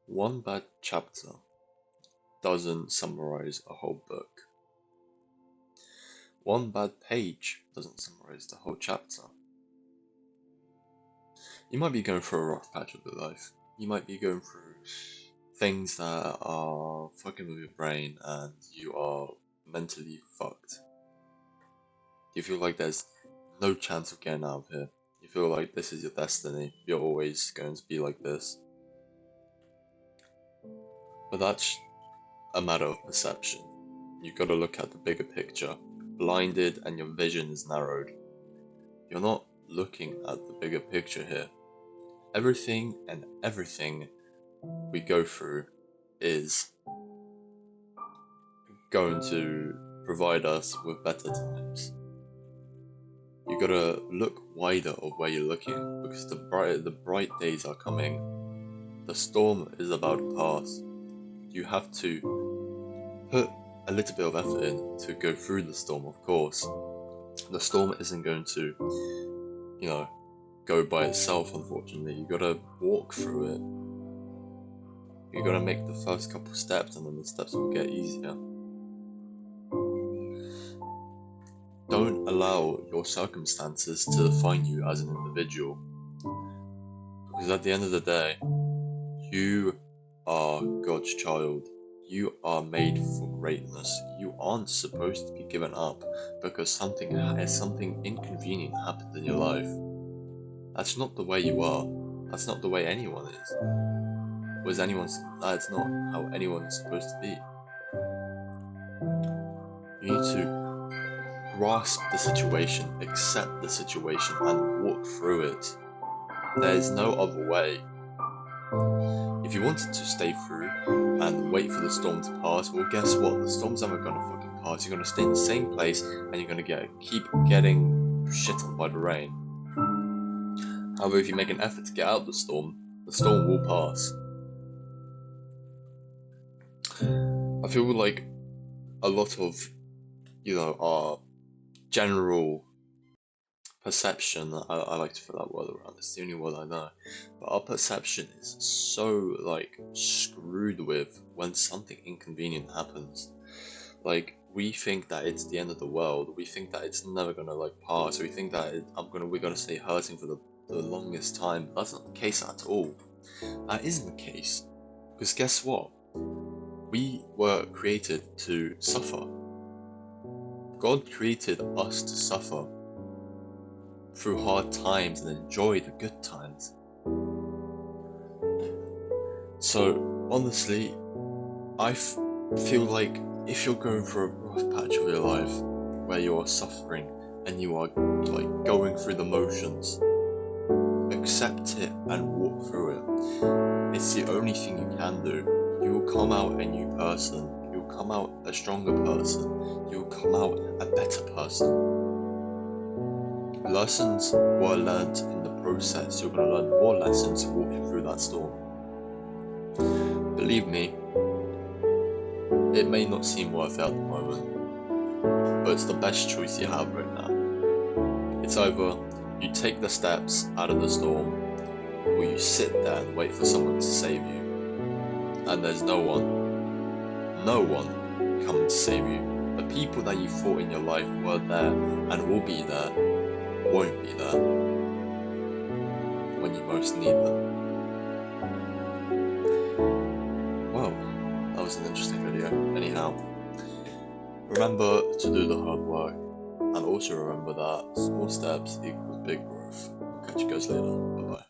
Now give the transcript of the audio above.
One bad chapter doesn't summarize a whole book. One bad page doesn't summarize the whole chapter. You might be going through a rough patch of your life. You might be going through things that are fucking with your brain and you are mentally fucked. You feel like there's no chance of getting out of here. You feel like this is your destiny. You're always going to be like this. But that's a matter of perception. You gotta look at the bigger picture. Blinded and your vision is narrowed. You're not looking at the bigger picture here. Everything we go through is going to provide us with better times. You gotta look wider of where you're looking because the bright days are coming. The storm is about to pass. You have to put a little bit of effort in to go through the storm, of course. The storm isn't going to, go by itself, unfortunately. You gotta walk through it. You gotta make the first couple steps and then the steps will get easier. Don't allow your circumstances to define you as an individual. Because at the end of the day, you are God's child. You are made for greatness. You aren't supposed to be given up because something inconvenient happened in your life. That's not the way you are. That's not the way anyone is. That's not how anyone is supposed to be. You need to grasp the situation, accept the situation, and walk through it. There is no other way. If you wanted to stay through and wait for the storm to pass, well, guess what? The storm's never gonna fucking pass. You're gonna stay in the same place, and you're gonna keep getting shit on by the rain. However, if you make an effort to get out of the storm will pass. I feel like a lot of, our general perception, I like to throw that word around, it's the only word I know, but our perception is so, screwed with when something inconvenient happens. We think that it's the end of the world, we think that it's never gonna, pass, we think that we're gonna stay hurting for the longest time. That's not the case at all. That isn't the case. Because guess what? We were created to suffer. God created us to suffer through hard times and enjoy the good times. So honestly, I feel like if you're going through a rough patch of your life where you are suffering and you are going through the motions, accept it and walk through it. It's the only thing you can do. You will come out a new person. You will come out a stronger person. You will come out a better person. Lessons were learnt in the process. You're going to learn more lessons walking through that storm. Believe me, it may not seem worth it at the moment, but it's the best choice you have right now. It's either you take the steps out of the storm, or you sit there and wait for someone to save you. And there's no one coming to save you. The people that you thought in your life were there and will be there, won't be there when you most need them. Well, that was an interesting video. Anyhow, remember to do the hard work, and also remember that small steps equals big growth. I'll catch you guys later. Bye bye.